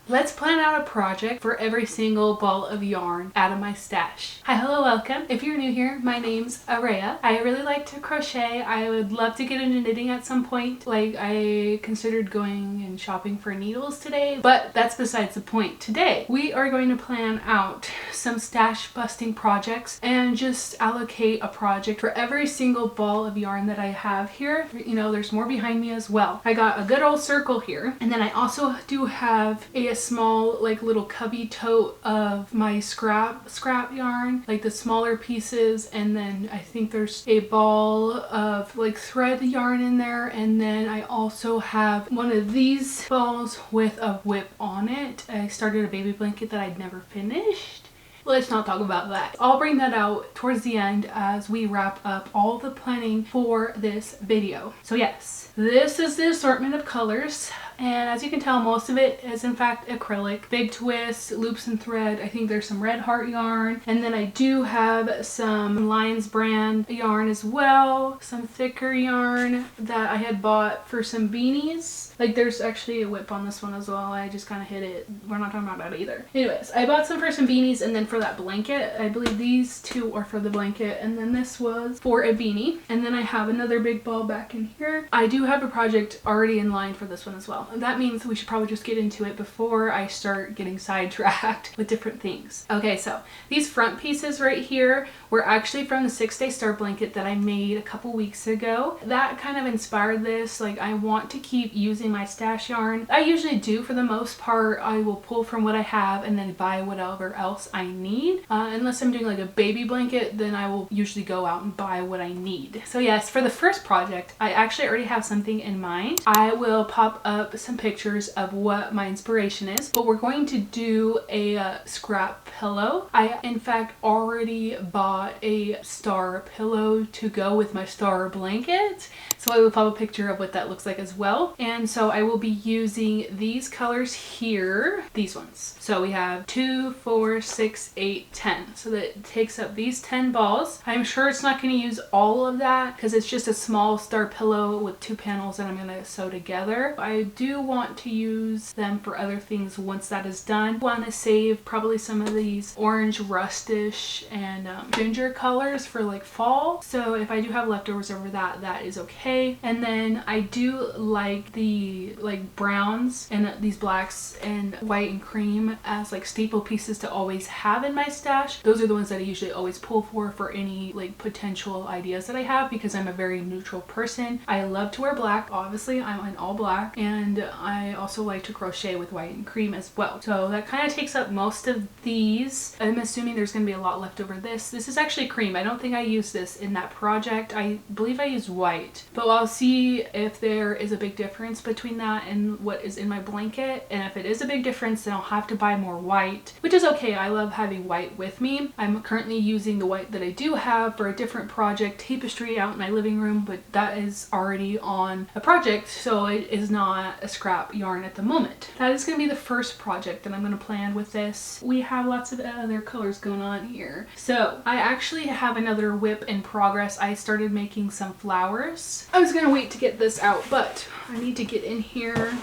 Let's plan out a project for every single ball of yarn out of my stash. Hi, hello, welcome. If you're new here, my name's Araya. I really like to crochet. I would love to get into knitting at some point. Like, I considered going and shopping for needles today, but that's besides the point. Today, we are going to plan out some stash busting projects and just allocate a project for every single ball of yarn that I have here. You know, there's more behind me as well. I got a good old circle here, and then I also do have a small like little cubby tote of my scrap yarn, like the smaller pieces, and then I think there's a ball of like thread yarn in there, and then I also have one of these balls with a whip on it. I started a baby blanket that I'd never finished. Let's not talk about that. I'll bring that out towards the end as we wrap up all the planning for this video. So yes, this is the assortment of colors. And as you can tell, most of it is in fact acrylic. Big twists, loops and thread. I think there's some Red Heart yarn. And then I do have some Lions brand yarn as well. Some thicker yarn that I had bought for some beanies. Like there's actually a whip on this one as well. I just kind of hit it. We're not talking about that either. Anyways, I bought some for some beanies, and then for that blanket, I believe these two are for the blanket, and then this was for a beanie. And then I have another big ball back in here. I do have a project already in line for this one as well. That means we should probably just get into it before I start getting sidetracked with different things. Okay, so these front pieces right here were actually from the 6-Day Star blanket that I made a couple weeks ago. That kind of inspired this. Like, I want to keep using my stash yarn. I usually do for the most part. I will pull from what I have and then buy whatever else I need. Unless I'm doing like a baby blanket, then I will usually go out and buy what I need. So yes, for the first project, I actually already have something in mind. I will pop up some pictures of what my inspiration is, but we're going to do a scrap pillow. I in fact already bought a star pillow to go with my star blanket, so I will pop a picture of what that looks like as well. And so I will be using these colors here, these ones. So we have 2, 4, 6, 8, 10. So that takes up these 10 balls. I'm sure it's not going to use all of that because it's just a small star pillow with 2 panels that I'm going to sew together. I do want to use them for other things once that is done. I want to save probably some of these orange rustish and ginger colors for like fall. So if I do have leftovers over that, that is okay. And then I do like the like browns and these blacks and white and cream as like staple pieces to always have in my stash. Those are the ones that I usually always pull for any like potential ideas that I have, because I'm a very neutral person. I love to wear black. Obviously I'm in all black, and I also like to crochet with white and cream as well. So that kind of takes up most of these. I'm assuming there's going to be a lot left over this. This is actually cream. I don't think I used this in that project. I believe I used white, but I'll see if there is a big difference between that and what is in my blanket. And if it is a big difference, then I'll have to buy more white, which is okay. I love having white with me. I'm currently using the white that I do have for a different project, Tapestry, out in my living room, but that is already on a project, so it is not a scrap yarn at the moment. That is going to be the first project that I'm going to plan with this. We have lots of other colors going on here. So I actually have another whip in progress. I started making some flowers. I was going to wait to get this out, but I need to get in here.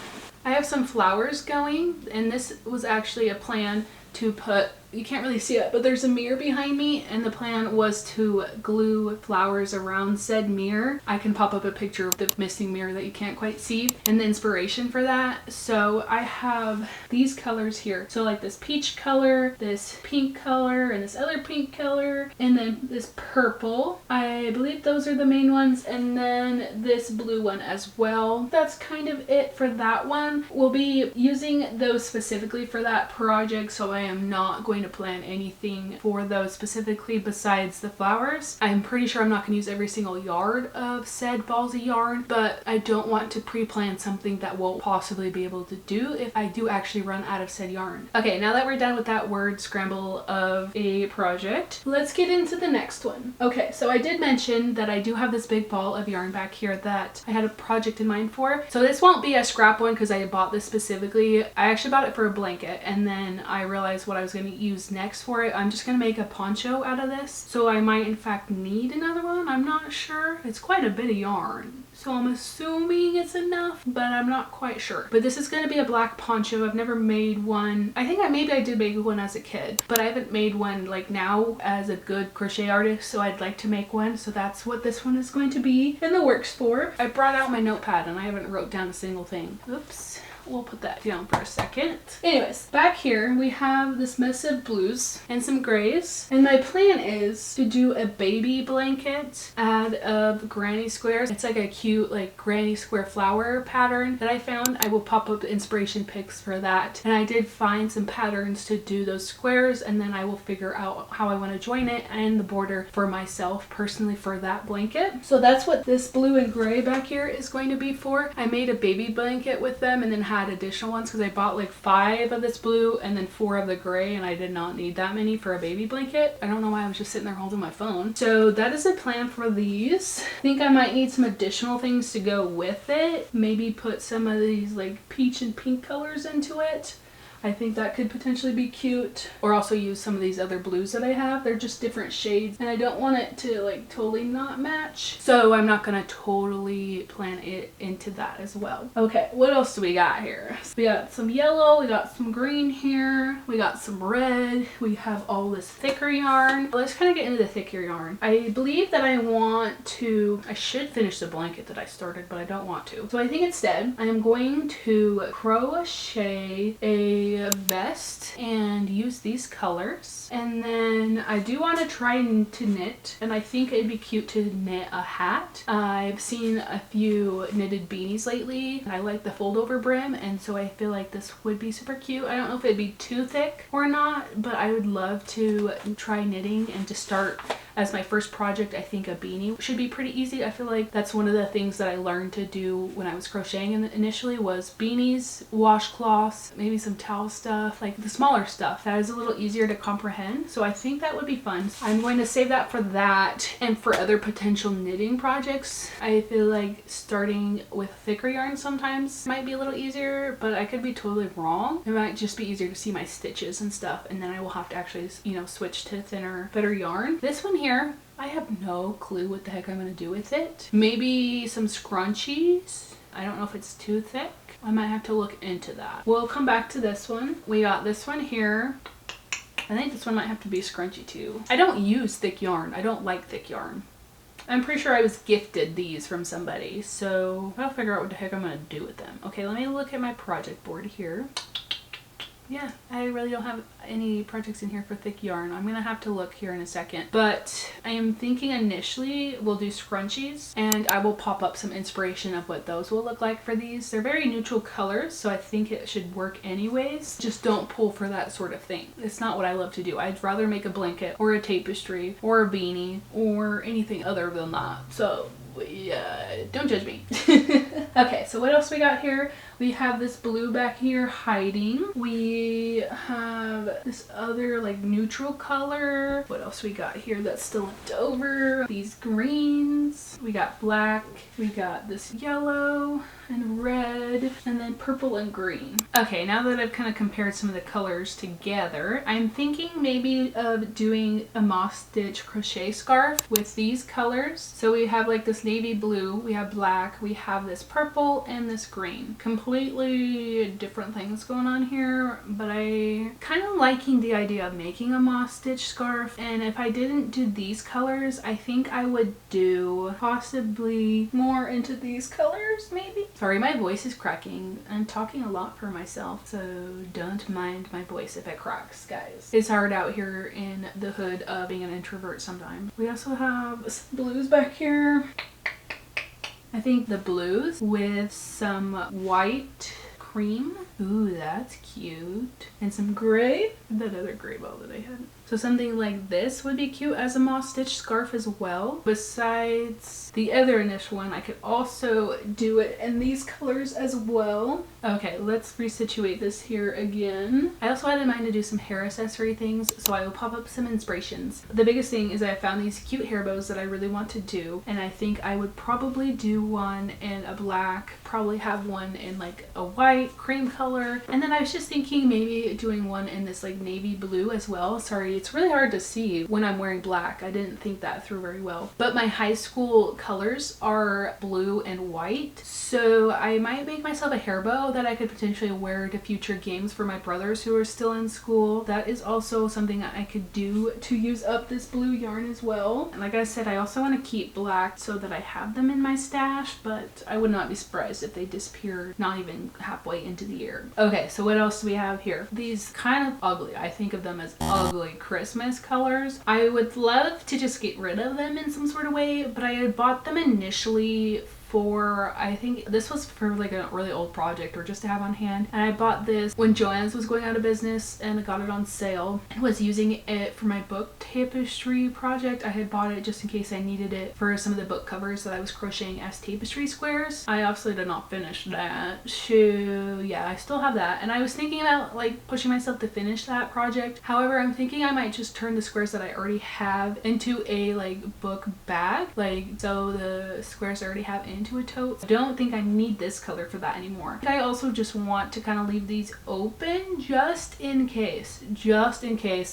I have some flowers going, and this was actually a plan to put, you can't really see it, but there's a mirror behind me, and the plan was to glue flowers around said mirror. I can pop up a picture of the missing mirror that you can't quite see and the inspiration for that. So I have these colors here. So like this peach color, this pink color, and this other pink color, and then this purple. I believe those are the main ones, and then this blue one as well. That's kind of it for that one. We'll be using those specifically for that project, so I am not going to plan anything for those specifically besides the flowers. I'm pretty sure I'm not going to use every single yard of said balls of yarn, but I don't want to pre-plan something that we'll possibly be able to do if I do actually run out of said yarn. Okay, now that we're done with that word scramble of a project, let's get into the next one. Okay, so I did mention that I do have this big ball of yarn back here that I had a project in mind for. So this won't be a scrap one because I bought this specifically. I actually bought it for a blanket, and then I realized what I was going to use use next for it. I'm just going to make a poncho out of this. So I might in fact need another one. I'm not sure. It's quite a bit of yarn. So I'm assuming it's enough, but I'm not quite sure. But this is going to be a black poncho. I've never made one. I think maybe I did make one as a kid, but I haven't made one like now as a good crochet artist, so I'd like to make one. So that's what this one is going to be in the works for. I brought out my notepad and I haven't wrote down a single thing. Oops. We'll put that down for a second. Anyways, back here we have this mess of blues and some grays. And my plan is to do a baby blanket out of granny squares. It's like a cute like granny square flower pattern that I found. I will pop up inspiration pics for that. And I did find some patterns to do those squares, and then I will figure out how I want to join it and the border for myself personally for that blanket. So that's what this blue and gray back here is going to be for. I made a baby blanket with them and then had additional ones because I bought like 5 of this blue and then 4 of the gray, and I did not need that many for a baby blanket. I don't know why I was just sitting there holding my phone. So that is the plan for these. I think I might need some additional things to go with it. Maybe put some of these like peach and pink colors into it. I think that could potentially be cute. Or also use some of these other blues that I have. They're just different shades and I don't want it to like totally not match. So I'm not gonna totally plan it into that as well. Okay, what else do we got here? So we got some yellow, we got some green here, we got some red, we have all this thicker yarn. Let's kind of get into the thicker yarn. I believe that I should finish the blanket that I started, but I don't want to. So I think instead I am going to crochet a vest and use these colors, and then I do want to try to knit, and I think it'd be cute to knit a hat. I've seen a few knitted beanies lately and I like the fold over brim, and so I feel like this would be super cute. I don't know if it'd be too thick or not, but I would love to try knitting and to start as my first project. I think a beanie should be pretty easy. I feel like that's one of the things that I learned to do when I was crocheting initially was beanies, washcloths, maybe some towel stuff, like the smaller stuff that is a little easier to comprehend. So I think that would be fun. I'm going to save that for that, and for other potential knitting projects I feel like starting with thicker yarn sometimes might be a little easier, but I could be totally wrong. It might just be easier to see my stitches and stuff, and then I will have to actually, you know, switch to thinner, better yarn. This one here, I have no clue what the heck I'm going to do with it. Maybe some scrunchies. I don't know if it's too thick. I might have to look into that. We'll come back to this one. We got this one here. I think this one might have to be scrunchy too. I don't use thick yarn. I don't like thick yarn. I'm pretty sure I was gifted these from somebody, so I'll figure out what the heck I'm going to do with them. Okay, let me look at my project board here. Yeah, I really don't have any projects in here for thick yarn. I'm gonna have to look here in a second, but I am thinking initially we'll do scrunchies, and I will pop up some inspiration of what those will look like for these. They're very neutral colors, so I think it should work anyways. Just don't pull for that sort of thing. It's not what I love to do. I'd rather make a blanket or a tapestry or a beanie or anything other than that. So yeah, don't judge me. Okay, so what else we got here? We have this blue back here hiding. We have this other like neutral color. What else we got here that's still left over? These greens. We got black. We got this yellow and red, and then purple and green. Okay, now that I've kind of compared some of the colors together, I'm thinking maybe of doing a moss stitch crochet scarf with these colors. So we have like this navy blue, we have black, we have this purple, and this green. Completely different things going on here, but I kind of liking the idea of making a moss stitch scarf. And if I didn't do these colors, I think I would do possibly more into these colors maybe. Sorry, my voice is cracking. I'm talking a lot for myself, so don't mind my voice if it cracks, guys. It's hard out here in the hood of being an introvert sometimes. We also have some blues back here. I think the blues with some white cream. Ooh, that's cute. And some gray. That other gray ball that I had. So something like this would be cute as a moss stitch scarf as well. Besides the other initial one, I could also do it in these colors as well. Okay, let's resituate this here again. I also had in mind to do some hair accessory things, so I will pop up some inspirations. The biggest thing is I found these cute hair bows that I really want to do, and I think I would probably do one in a black, probably have one in like a white, cream color, color. And then I was just thinking maybe doing one in this like navy blue as well. Sorry, it's really hard to see when I'm wearing black. I didn't think that through very well. But my high school colors are blue and white. So I might make myself a hair bow that I could potentially wear to future games for my brothers who are still in school. That is also something that I could do to use up this blue yarn as well. And like I said, I also want to keep black so that I have them in my stash, but I would not be surprised if they disappeared not even halfway into the year. Okay, so what else do we have here? These kind of ugly, I think of them as ugly Christmas colors. I would love to just get rid of them in some sort of way, but I had bought them initially for, I think this was for like a really old project or just to have on hand. And I bought this when Joann's was going out of business and I got it on sale and was using it for my book Tapestry project. I had bought it just in case I needed it for some of the book covers that I was crocheting as tapestry squares. I obviously did not finish that. So yeah, I still have that. And I was thinking about like pushing myself to finish that project. However, I'm thinking I might just turn the squares that I already have into a like book bag. Like, so the squares I already have into a tote. I don't think I need this color for that anymore. I also just want to kind of leave these open just in case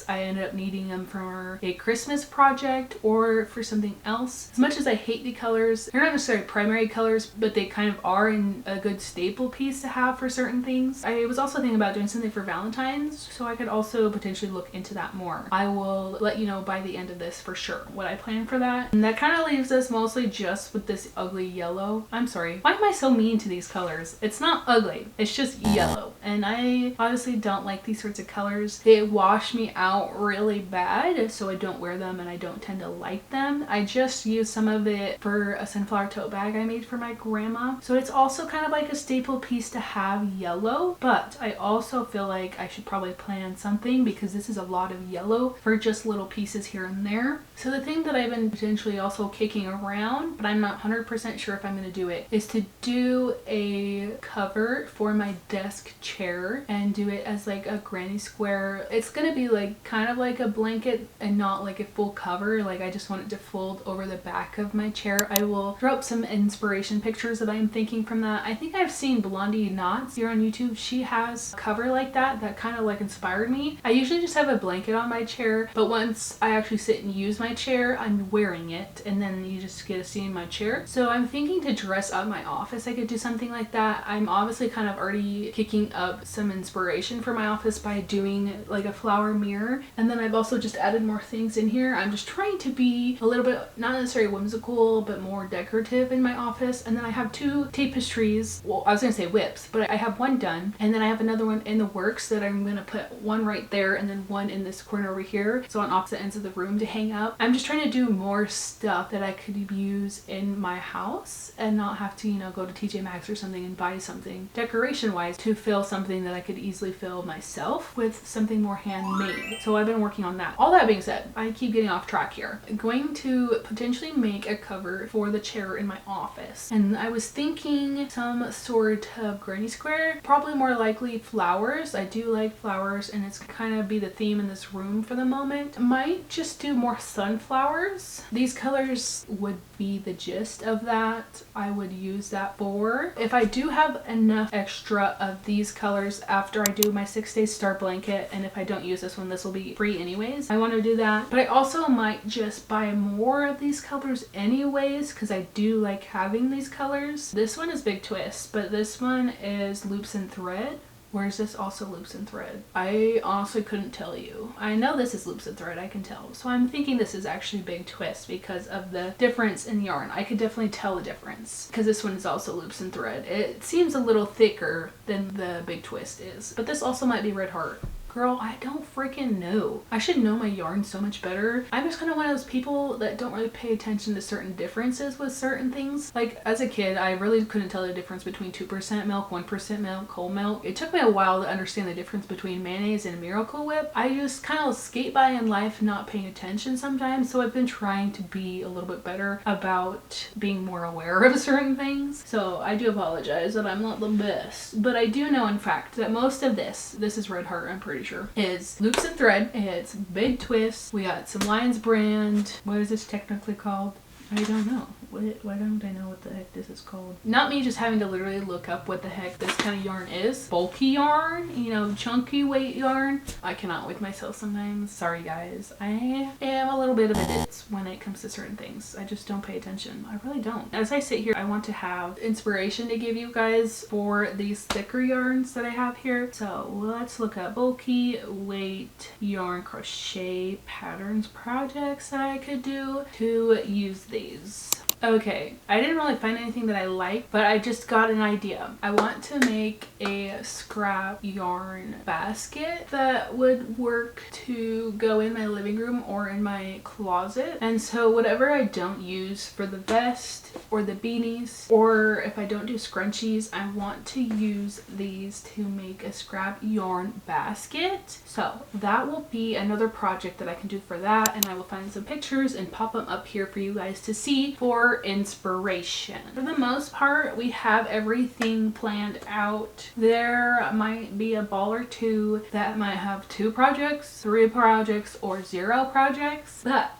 I end up needing them for a Christmas project or for something else. As much as I hate the colors, they're not necessarily primary colors, but they kind of are in a good staple piece to have for certain things. I was also thinking about doing something for Valentine's, so I could also potentially look into that more. I will let you know by the end of this for sure what I plan for that. And that kind of leaves us mostly just with this ugly yellow. I'm sorry, why am I so mean to these colors? It's not ugly, it's just yellow. And I obviously don't like these sorts of colors. They wash me out really bad, so I don't wear them and I don't tend to like them. I just used some of it for a sunflower tote bag I made for my grandma. So it's also kind of like a staple piece to have yellow, but I also feel like I should probably plan something because this is a lot of yellow for just little pieces here and there. So the thing that I've been potentially also kicking around, but I'm not 100% sure if I'm going to do it, is to do a cover for my desk chair and do it as like a granny square. It's going to be like kind of like a blanket and not like a full cover. Like I just want it to fold over the back of my chair. I will throw up some inspiration pictures that I'm thinking from that. I think I've seen Blondie Knots here on YouTube. She has a cover like that kind of like inspired me. I usually just have a blanket on my chair, but once I actually sit and use my chair, I'm wearing it and then you just get to see my chair. So I'm thinking to dress up my office. I could do something like that. I'm obviously kind of already kicking up some inspiration for my office by doing like a flower mirror, and then I've also just added more things in here. I'm just trying to be a little bit not necessarily whimsical but more decorative in my office. And then I have two tapestries, well I was gonna say whips, but I have one done and then I have another one in the works that I'm gonna put one right there and then one in this corner over here, so on opposite ends of the room to hang up. I'm just trying to do more stuff that I could use in my house and not have to, you know, go to TJ Maxx or something and buy something decoration wise to fill something that I could easily fill myself with something more handmade. So I've been working on that. All that being said, I keep getting off track here. I'm going to potentially make a cover for the chair in my office, and I was thinking some sort of granny square, probably more likely flowers. I do like flowers and it's kind of be the theme in this room for the moment. Might just do more sunflowers. These colors would be the gist of that. I would use that for, if I do have enough extra of these colors after I do my 6 Days Star blanket, and if I don't use this one, this will be free anyways. I want to do that, but I also might just buy more of these colors anyways because I do like having these colors. This one is Big Twist, but this one is Loops and Thread. Or is this also Loops and Thread? I honestly couldn't tell you. I know this is Loops and Thread, I can tell. So I'm thinking this is actually Big Twist because of the difference in yarn. I could definitely tell the difference because this one is also Loops and Thread. It seems a little thicker than the Big Twist is, but this also might be Red Heart. Girl, I don't freaking know. I should know my yarn so much better. I'm just kind of one of those people that don't really pay attention to certain differences with certain things. Like as a kid, I really couldn't tell the difference between 2% milk, 1% milk, whole milk. It took me a while to understand the difference between mayonnaise and Miracle Whip. I just kind of skate by in life not paying attention sometimes, so I've been trying to be a little bit better about being more aware of certain things. So I do apologize that I'm not the best, but I do know in fact that most of this is Red Heart, I'm pretty sure, is Loops and Thread. It's Big Twist. We got some Lions brand. What is this technically called? I don't know. Why don't I know what the heck this is called? Not me just having to literally look up what the heck this kind of yarn is. Bulky yarn, you know, chunky weight yarn. I cannot with myself sometimes. Sorry guys. I am a little bit of a ditz when it comes to certain things. I just don't pay attention. I really don't. As I sit here, I want to have inspiration to give you guys for these thicker yarns that I have here. So let's look up bulky weight yarn crochet patterns projects that I could do to use these. Okay, I didn't really find anything that I liked, but I just got an idea. I want to make a scrap yarn basket that would work to go in my living room or in my closet. And so whatever I don't use for the vest or the beanies, or if I don't do scrunchies, I want to use these to make a scrap yarn basket. So that will be another project that I can do for that, and I will find some pictures and pop them up here for you guys to see for inspiration. For the most part, we have everything planned out. There might be a ball or two that might have 2 projects, 3 projects, or 0 projects, but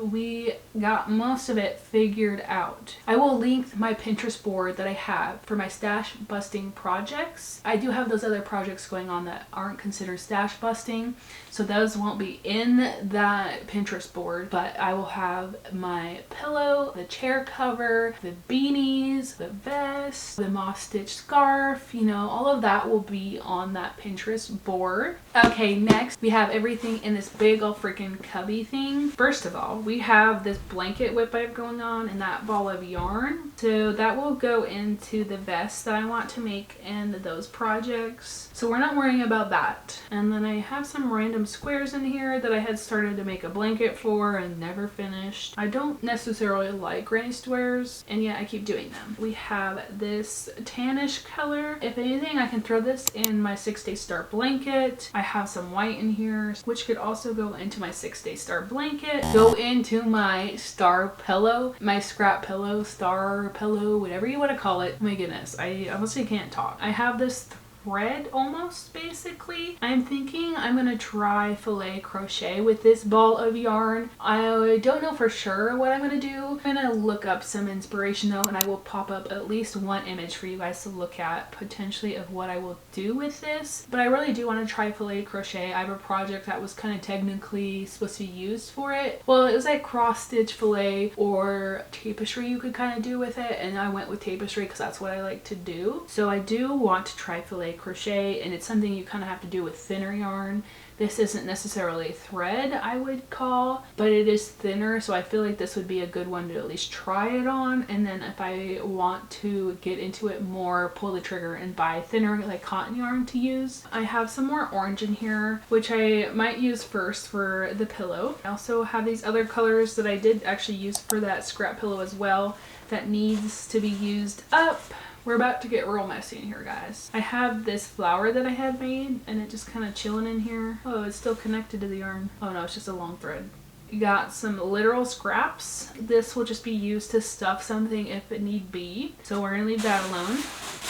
we got most of it figured out. I will link my Pinterest board that I have for my stash busting projects. I do have those other projects going on that aren't considered stash busting, so those won't be in that Pinterest board, but I will have my pillow, the chair cover, the beanies, the vest, the moss stitch scarf, you know, all of that will be on that Pinterest board. Okay, next we have everything in this big old freaking cubby thing. First of all, we have this blanket whip I have going on and that ball of yarn. So that will go into the vest that I want to make in those projects. So we're not worrying about that. And then I have some random squares in here that I had started to make a blanket for and never finished. I don't necessarily like granny squares, and yet I keep doing them. We have this tannish color. If anything, I can throw this in my 6-day start blanket. I have some white in here, which could also go into my 6-day start blanket. Go into my star pillow, my scrap pillow, star pillow, whatever you want to call it. Oh my goodness, I honestly can't talk. I have this thread almost basically. I'm thinking I'm gonna try filet crochet with this ball of yarn. I don't know for sure what I'm gonna do. I'm gonna look up some inspiration though, and I will pop up at least one image for you guys to look at potentially of what I will do with this. But I really do want to try filet crochet. I have a project that was kind of technically supposed to be used for it. Well, it was like cross stitch filet or tapestry you could kind of do with it, and I went with tapestry because that's what I like to do. So I do want to try filet crochet, and it's something you kind of have to do with thinner yarn. This isn't necessarily thread, I would call, but it is thinner, so I feel like this would be a good one to at least try it on, and then if I want to get into it more, pull the trigger and buy thinner like cotton yarn to use. I have some more orange in here, which I might use first for the pillow. I also have these other colors that I did actually use for that scrap pillow as well that needs to be used up. We're about to get real messy in here, guys. I have this flower that I had made, and it just kind of chilling in here. Oh, it's still connected to the yarn. Oh no, it's just a long thread. You got some literal scraps. This will just be used to stuff something if it need be. So we're gonna leave that alone.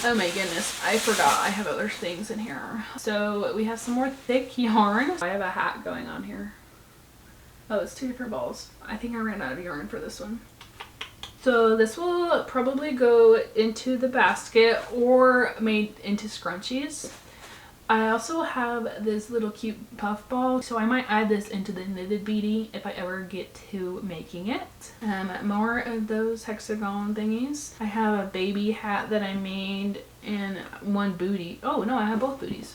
Oh my goodness, I forgot I have other things in here. So we have some more thick yarn. I have a hat going on here. Oh, it's 2 different balls. I think I ran out of yarn for this one. So this will probably go into the basket or made into scrunchies. I also have this little cute puff ball, so I might add this into the knitted beadie if I ever get to making it. More of those hexagon thingies. I have a baby hat that I made and one bootie. Oh no, I have both booties.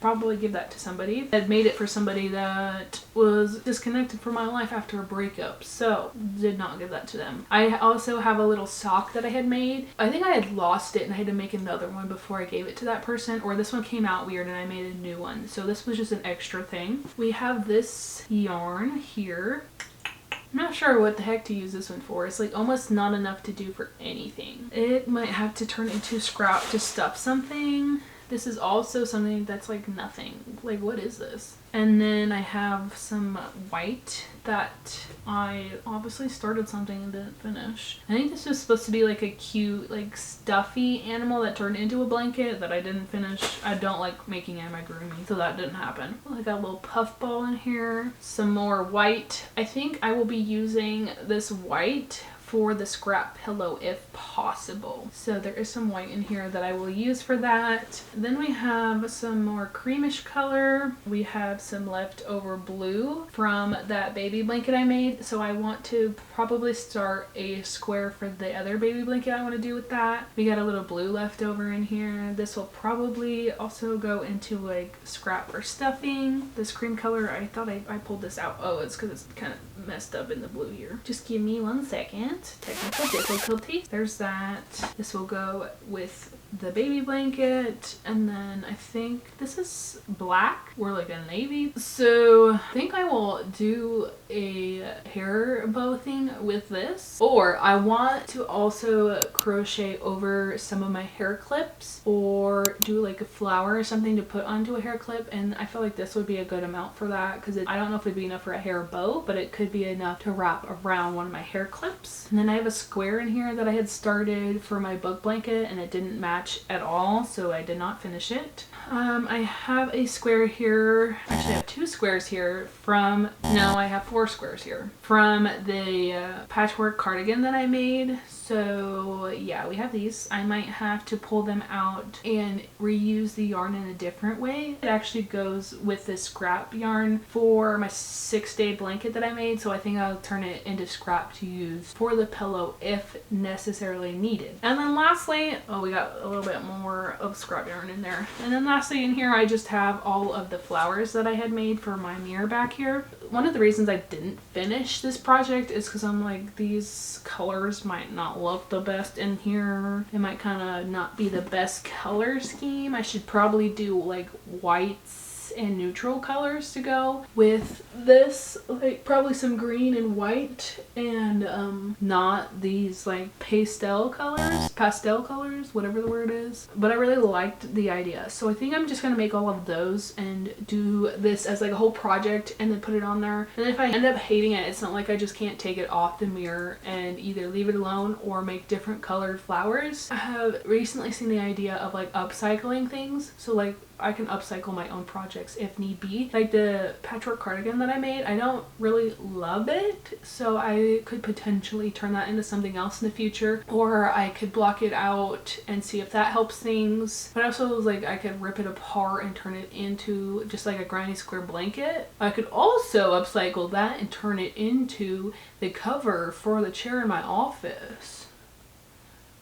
Probably give that to somebody. I'd made it for somebody that was disconnected from my life after a breakup, so did not give that to them. I also have a little sock that I had made. I think I had lost it and I had to make another one before I gave it to that person, or this one came out weird and I made a new one. So this was just an extra thing. We have this yarn here. I'm not sure what the heck to use this one for. It's like almost not enough to do for anything. It might have to turn into scrap to stuff something. This is also something that's like nothing. Like, what is this? And then I have some white that I obviously started something and didn't finish. I think this was supposed to be like a cute, like stuffy animal that turned into a blanket that I didn't finish. I don't like making amigurumi, so that didn't happen. I got a little puff ball in here. Some more white. I think I will be using this white for the scrap pillow if possible. So there is some white in here that I will use for that. Then we have some more creamish color. We have some leftover blue from that baby blanket I made. So I want to probably start a square for the other baby blanket I want to do with that. We got a little blue left over in here. This will probably also go into like scrap or stuffing. This cream color, I thought I pulled this out. Oh, it's because it's kind of messed up in the blue here. Just give me 1 second. Technical difficulty. There's that. This will go with the baby blanket, and then I think this is black or like a navy. So I think I will do a hair bow thing with this, or I want to also crochet over some of my hair clips or do like a flower or something to put onto a hair clip, and I feel like this would be a good amount for that because I don't know if it'd be enough for a hair bow, but it could be enough to wrap around one of my hair clips. And then I have a square in here that I had started for my book blanket and it didn't match at all, so I did not finish it. I have a square here. Actually, I have 2 squares here from, no, I have 4 squares here from the patchwork cardigan that I made. So yeah, we have these. I might have to pull them out and reuse the yarn in a different way. It actually goes with this scrap yarn for my 6-day blanket that I made, so I think I'll turn it into scrap to use for the pillow if necessarily needed. And then lastly, oh, we got a little bit more of scrap yarn in there. And then lastly in here, I just have all of the flowers that I had made for my mirror back here. One of the reasons I didn't finish this project is because I'm like, these colors might not look the best in here. It might kind of not be the best color scheme. I should probably do like whites and neutral colors to go with this, like probably some green and white, and not these like pastel colors, whatever the word is. But I really liked the idea, so I think I'm just gonna make all of those and do this as like a whole project and then put it on there. And if I end up hating it, it's not like I just can't take it off the mirror and either leave it alone or make different colored flowers. I have recently seen the idea of like upcycling things, so like I can upcycle my own projects if need be. Like the patchwork cardigan that I made, I don't really love it, so I could potentially turn that into something else in the future, or I could block it out and see if that helps things. But also was like, I could rip it apart and turn it into just like a granny square blanket. I could also upcycle that and turn it into the cover for the chair in my office.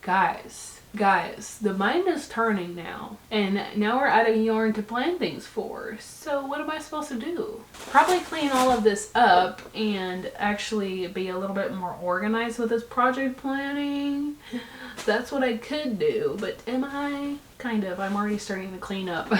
Guys, the mind is turning now, and now we're out of yarn to plan things for. So what am I supposed to do? Probably clean all of this up and actually be a little bit more organized with this project planning. That's what I could do, but am I? Kind of. I'm already starting to clean up.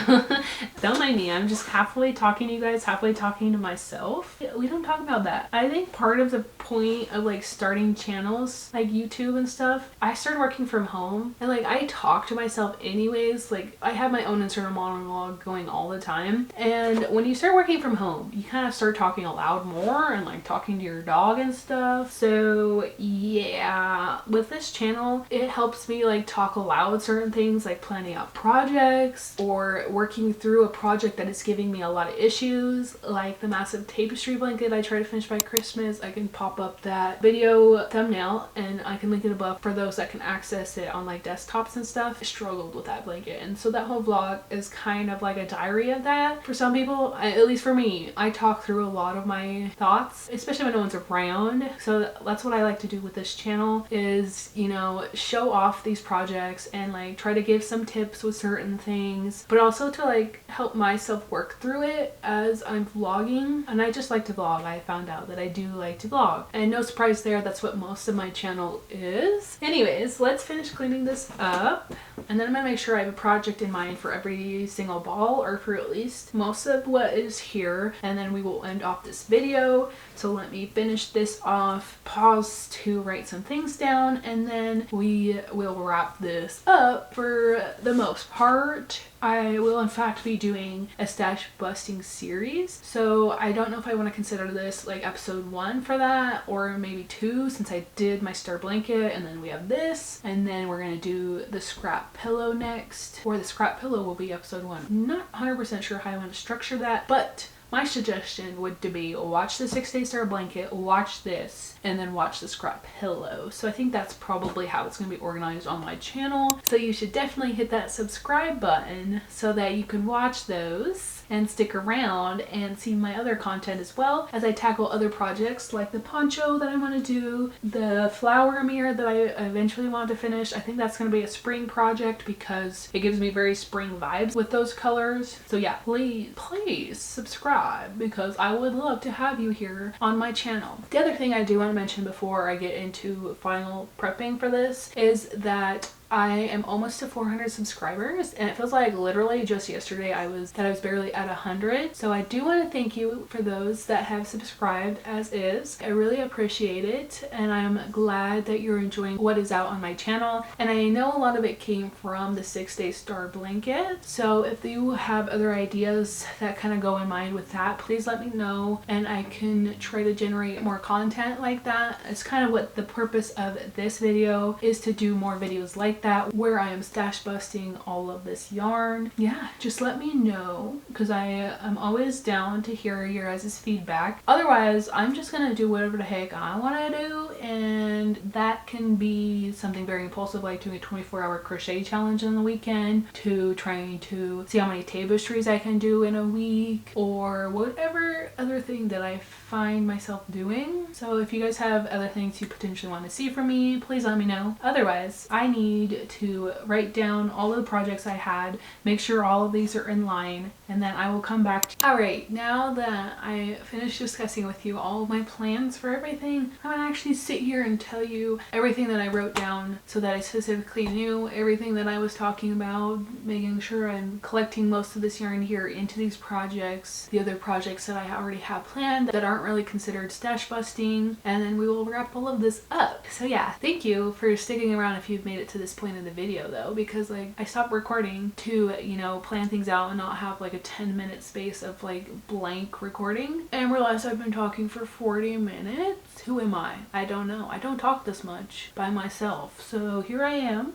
Don't mind me. I'm just halfway talking to you guys, halfway talking to myself. We don't talk about that. I think part of the point of like starting channels like YouTube and stuff, I started working from home and like I talk to myself anyways. Like I have my own internal monologue going all the time, and when you start working from home, you kind of start talking aloud more and like talking to your dog and stuff. So yeah, with this channel, it helps me like talk aloud certain things, like planning out projects or working through a project that is giving me a lot of issues, like the massive tapestry blanket I try to finish by Christmas. I can pop up that video thumbnail and I can link it above for those that can access it on like desktops and stuff. I struggled with that blanket, and so that whole vlog is kind of like a diary of that. For some people, at least for me, I talk through a lot of my thoughts, especially when no one's around. So that's what I like to do with this channel is, you know, show off these projects and like try to give some tips with certain things, but also to like help myself work through it as I'm vlogging. And I just like to vlog. I found out that I do like to vlog, and no surprise there, that's what most of my channel is. Anyways, let's finish cleaning this up, and then I'm gonna make sure I have a project in mind for every single ball, or for at least most of what is here, and then we will end off this video. So let me finish this off, pause to write some things down, and then we will wrap this up. For the most part, I will in fact be doing a stash busting series, so I don't know if I want to consider this like episode 1 for that, or maybe 2, since I did my star blanket and then we have this, and then we're gonna do the scrap pillow next, or the scrap pillow will be episode 1. I'm not 100% sure how I want to structure that, but my suggestion would be watch the 6-Day Star blanket, watch this, and then watch the scrap pillow. So I think that's probably how it's going to be organized on my channel. So you should definitely hit that subscribe button so that you can watch those and stick around and see my other content as well as I tackle other projects like the poncho that I want to do, the flower mirror that I eventually want to finish. I think that's going to be a spring project because it gives me very spring vibes with those colors. So yeah, please subscribe because I would love to have you here on my channel. The other thing I do want to mention before I get into final prepping for this is that I am almost to 400 subscribers, and it feels like literally just yesterday I was barely at 100. So I do want to thank you for those that have subscribed as is. I really appreciate it, and I'm glad that you're enjoying what is out on my channel. And I know a lot of it came from the 6-Day Star blanket. So if you have other ideas that kind of go in mind with that, please let me know, and I can try to generate more content like that. It's kind of what the purpose of this video is, to do more videos like that where I am stash busting all of this yarn. Yeah, just let me know because I am always down to hear your guys' feedback. Otherwise, I'm just gonna do whatever the heck I want to do, and that can be something very impulsive like doing a 24-hour crochet challenge on the weekend, to trying to see how many tapestries I can do in a week, or whatever other thing that I find myself doing. So if you guys have other things you potentially want to see from me, please let me know. Otherwise, I need to write down all of the projects I had, make sure all of these are in line, and then I will come back to you. Alright, now that I finished discussing with you all of my plans for everything, I'm gonna actually sit here and tell you everything that I wrote down so that I specifically knew everything that I was talking about, making sure I'm collecting most of this yarn here into these projects, the other projects that I already have planned that aren't really considered stash busting, and then we will wrap all of this up. So yeah, thank you for sticking around if you've made it to this point in the video though, because like I stopped recording to, you know, plan things out and not have like a 10-minute space of like blank recording, and realized I've been talking for 40 minutes. Who am I don't know. I don't talk this much by myself, so here I am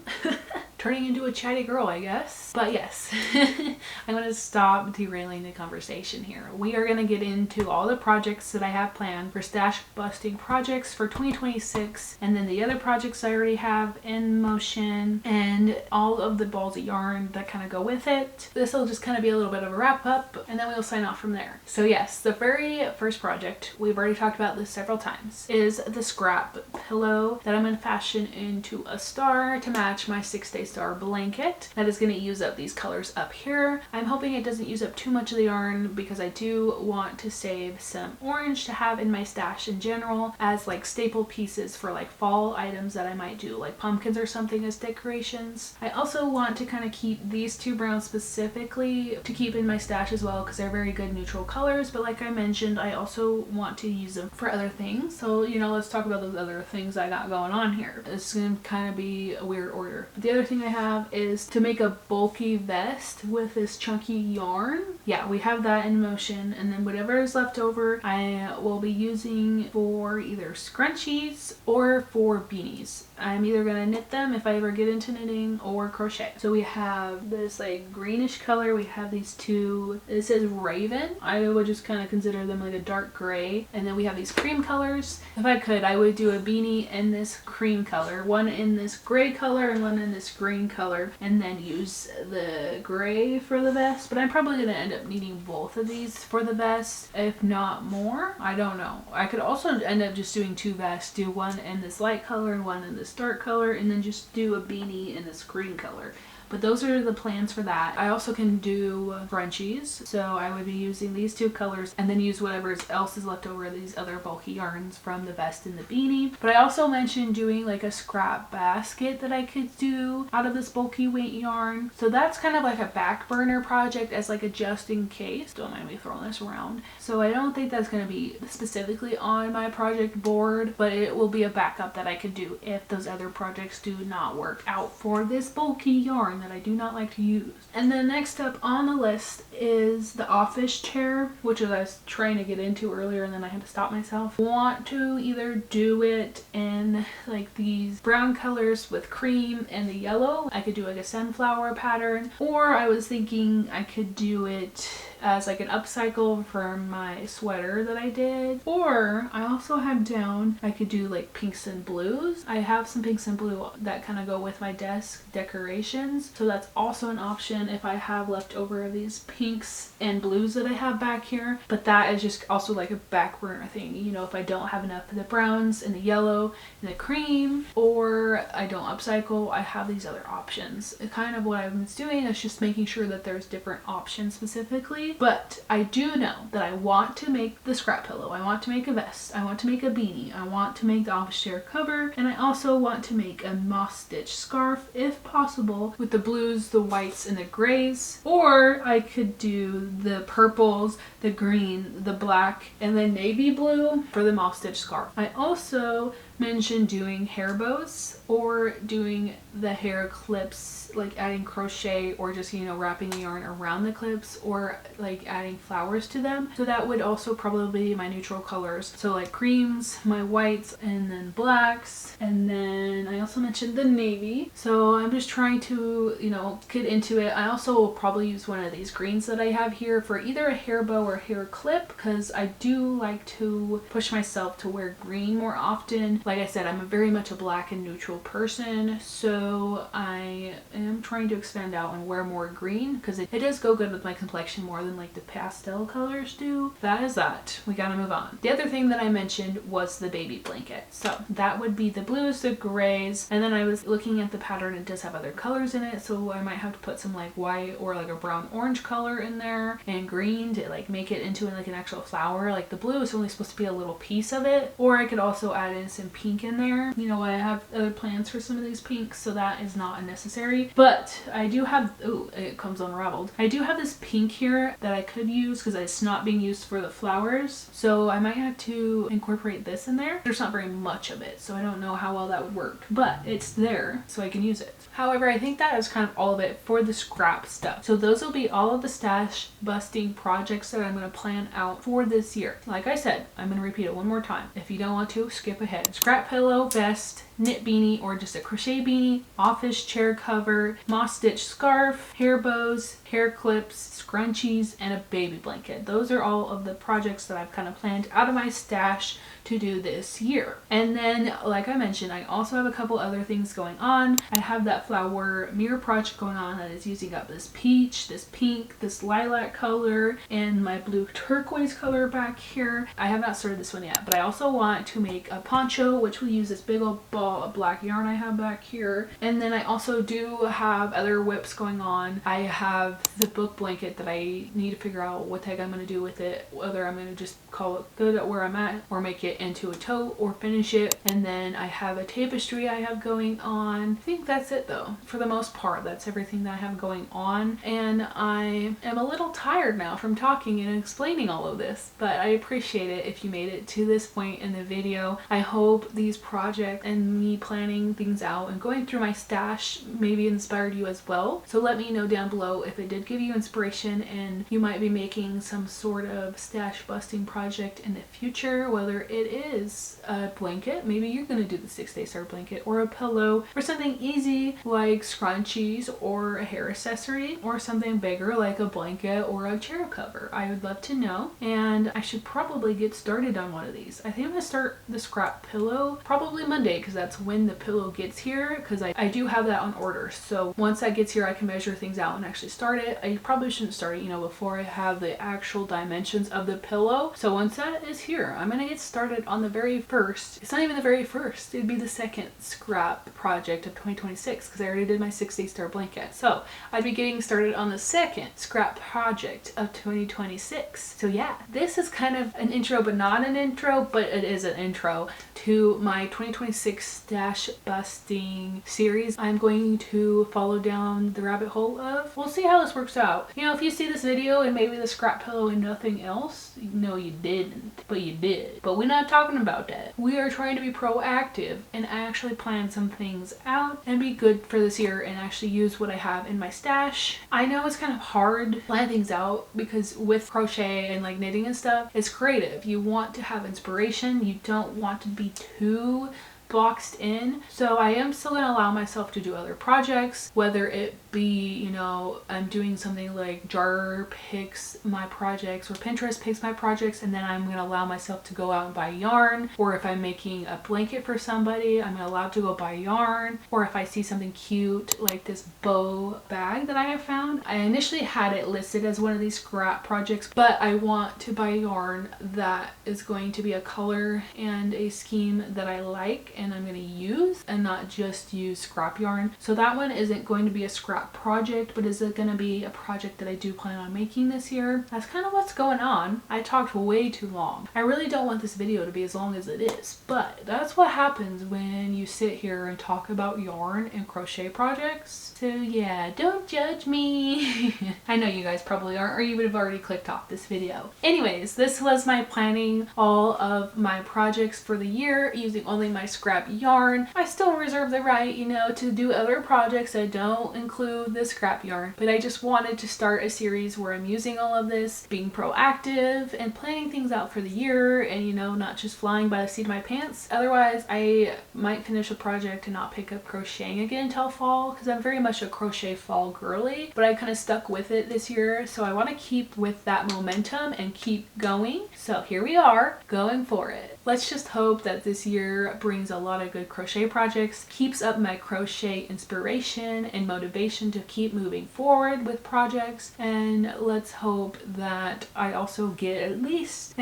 turning into a chatty girl, I guess. But yes, I'm gonna stop derailing the conversation here. We are gonna get into all the projects that I have planned for stash busting projects for 2026, and then the other projects I already have in motion, and all of the balls of yarn that kind of go with it. This will just kind of be a little bit of a wrap up, and then we'll sign off from there. So yes, the very first project, we've already talked about this several times, is the scrap pillow that I'm going to fashion into a star to match my 6-Day Star blanket. That is going to use up these colors up here. I'm hoping it doesn't use up too much of the yarn because I do want to save some orange to have in my stash in general as like staple pieces for like fall items that I might do, like pumpkins or something as decorations. I also want to kind of keep these two browns specifically to keep in my stash as well because they're very good neutral colors, but like I mentioned, I also want to use them for other things. So, you know, let's talk about those other things I got going on here. It's gonna kind of be a weird order. The other thing I have is to make a bulky vest with this chunky yarn. Yeah, we have that in motion, and then whatever is left over I will be using for either scrunchies or for beanies. I'm either gonna knit them if I ever get into knitting or crochet. So we have this like greenish color, we have these two, it says Raven. I would just kind of consider them like a dark gray, and then we have these cream colors. If I could, I would do a beanie in this cream color, one in this gray color and one in this green color, and then use the gray for the vest. But I'm probably gonna end up needing both of these for the vest, if not more. I don't know. I could also end up just doing two vests, do one in this light color and one in this dark color, and then just do a beanie in this green color. But those are the plans for that. I also can do scrunchies, so I would be using these two colors and then use whatever else is left over, these other bulky yarns from the vest and the beanie. But I also mentioned doing like a scrap basket that I could do out of this bulky weight yarn. So that's kind of like a back burner project as like a just in case. Don't mind me throwing this around. So I don't think that's going to be specifically on my project board, but it will be a backup that I could do if those other projects do not work out for this bulky yarn that I do not like to use. And then next up on the list is the office chair, which I was trying to get into earlier and then I had to stop myself. Want to either do it in like these brown colors with cream and the yellow. I could do like a sunflower pattern, or I was thinking I could do it as like an upcycle for my sweater that I did. Or I also have down, I could do like pinks and blues. I have some pinks and blue that kind of go with my desk decorations. So that's also an option if I have leftover of these pinks and blues that I have back here. But that is just also like a back burner thing. You know, if I don't have enough of the browns and the yellow and the cream, or I don't upcycle, I have these other options. It kind of what I've been doing is just making sure that there's different options specifically. But I do know that I want to make the scrap pillow, I want to make a vest, I want to make a beanie, I want to make the office chair cover, and I also want to make a moss stitch scarf if possible with the blues, the whites, and the grays. Or I could do the purples, the green, the black, and the navy blue for the moss stitch scarf. I also mentioned doing hair bows or doing the hair clips, like adding crochet or just, you know, wrapping the yarn around the clips, or like adding flowers to them. So that would also probably be my neutral colors. So like creams, my whites, and then blacks. And then I also mentioned the navy. So I'm just trying to, you know, get into it. I also will probably use one of these greens that I have here for either a hair bow or hair clip, because I do like to push myself to wear green more often. Like I said, I'm very much a black and neutral person, so I am trying to expand out and wear more green because it does go good with my complexion more than like the pastel colors do. That is that. We gotta move on. The other thing that I mentioned was the baby blanket. So that would be the blues, the grays, and then I was looking at the pattern. It does have other colors in it, so I might have to put some like white or like a brown orange color in there and green to like make it into like an actual flower. Like the blue is only supposed to be a little piece of it, or I could also add in some pink in there. You know, I have other plans for some of these pinks, so that is not unnecessary. But I do have, oh, it comes unraveled. I do have this pink here that I could use because it's not being used for the flowers, so I might have to incorporate this in there. There's not very much of it, so I don't know how well that would work, but it's there, so I can use it. However, I think that is kind of all of it for the scrap stuff. So those will be all of the stash busting projects that I'm going to plan out for this year. Like I said, I'm going to repeat it one more time. If you don't want to, skip ahead. Scrap pillow, vest, knit beanie or just a crochet beanie, office chair cover, moss stitch scarf, hair bows, hair clips, scrunchies, and a baby blanket. Those are all of the projects that I've kind of planned out of my stash to do this year. And then, like I mentioned, I also have a couple other things going on. I have that flower mirror project going on that is using up this peach, this pink, this lilac color, and my blue turquoise color back here. I have not started this one yet, but I also want to make a poncho, which will use this big old ball of black yarn I have back here. And then I also do have other whips going on. I have the book blanket that I need to figure out what the heck I'm going to do with it, whether I'm going to just call it good at where I'm at or make it into a tote or finish it. And then I have a tapestry I have going on. I think that's it though. For the most part, that's everything that I have going on. And I am a little tired now from talking and explaining all of this, but I appreciate it if you made it to this point in the video. I hope these projects and me planning things out and going through my stash maybe inspired you as well. So let me know down below if it did give you inspiration and you might be making some sort of stash busting project in the future, whether it is a blanket, maybe you're going to do the 6-day start blanket, or a pillow, or something easy like scrunchies or a hair accessory, or something bigger like a blanket or a chair cover. I would love to know, and I should probably get started on one of these. I think I'm going to start the scrap pillow probably Monday because that's when the pillow gets here, because I do have that on order. So once that gets here, I can measure things out and actually start it. I probably shouldn't start it, you know, before I have the actual dimensions of the pillow. So once that is here, I'm going to get started on the very first. It's not even the very first. It'd be the second scrap project of 2026 because I already did my 6-day start blanket. So I'd be getting started on the second scrap project of 2026. So yeah, this is kind of an intro, but not an intro, but it is an intro to my 2026 stash busting series. I'm going to follow down the rabbit hole of, we'll see how this works out. You know, if you see this video and maybe the scrap pillow and nothing else, no you didn't, but you did. But we're not talking about that. We are trying to be proactive and actually plan some things out and be good for this year and actually use what I have in my stash. I know it's kind of hard to plan things out because with crochet and like knitting and stuff, it's creative. You want to have inspiration. You don't want to be too boxed in. So I am still gonna allow myself to do other projects, whether it be, you know, I'm doing something like Jar picks my projects or Pinterest picks my projects, and then I'm gonna allow myself to go out and buy yarn. Or if I'm making a blanket for somebody, I'm allowed to go buy yarn. Or if I see something cute like this bow bag that I have found, I initially had it listed as one of these scrap projects, but I want to buy yarn that is going to be a color and a scheme that I like and I'm going to use, and not just use scrap yarn. So that one isn't going to be a scrap project, but is it going to be a project that I do plan on making this year? That's kind of what's going on. I talked way too long. I really don't want this video to be as long as it is, but that's what happens when you sit here and talk about yarn and crochet projects. So yeah, don't judge me. I know you guys probably aren't, or you would have already clicked off this video. Anyways, this was my planning all of my projects for the year using only my scrap yarn. I still reserve the right, you know, to do other projects that don't include the scrap yarn, but I just wanted to start a series where I'm using all of this, being proactive and planning things out for the year, and you know, not just flying by the seat of my pants. Otherwise, I might finish a project and not pick up crocheting again until fall, because I'm very much a crochet fall girly, but I kind of stuck with it this year, so I want to keep with that momentum and keep going. So here we are, going for it. Let's just hope that this year brings a lot of good crochet projects, keeps up my crochet inspiration and motivation to keep moving forward with projects, and let's hope that I also get at least,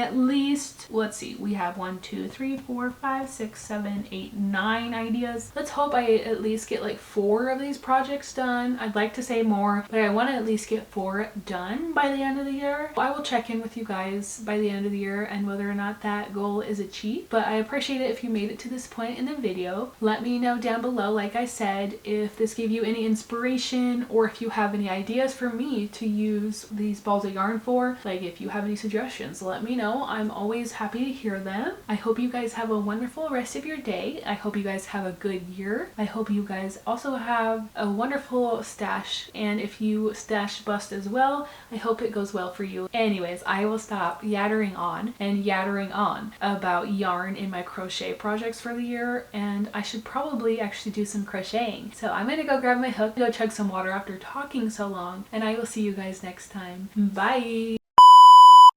let's see, we have 1, 2, 3, 4, 5, 6, 7, 8, 9 ideas. Let's hope I at least get like 4 of these projects done. I'd like to say more, but I want to at least get 4 done by the end of the year. I will check in with you guys by the end of the year and whether or not that goal is achieved, but I appreciate it if you made it to this point in the video. Let me know down below, like I said, if this gave you any inspiration or if you have any ideas for me to use these balls of yarn for. Like if you have any suggestions, let me know. I'm always happy to hear them. I hope you guys have a wonderful rest of your day. I hope you guys have a good year. I hope you guys also have a wonderful stash, and if you stash bust as well, I hope it goes well for you. Anyways, I will stop yattering on about yarn in my crochet projects for the year, and I should probably actually do some crocheting. So I'm gonna go grab my hook, go chug some water after talking so long, and I will see you guys next time. Bye!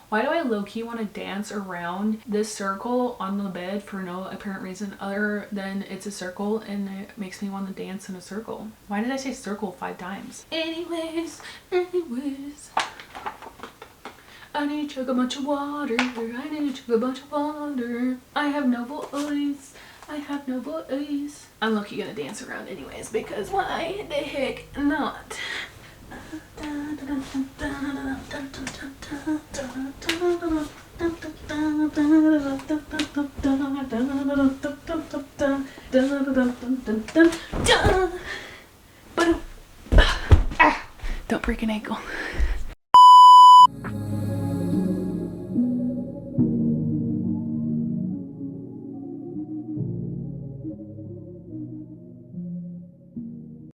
Why do I low-key want to dance around this circle on the bed for no apparent reason other than it's a circle and it makes me want to dance in a circle? Why did I say circle 5 times? Anyways. I need to chug a bunch of water. I need to chug a bunch of water. I have no voice. I have no voice. I'm low-key gonna dance around anyways, because why the heck not? Don't break an ankle.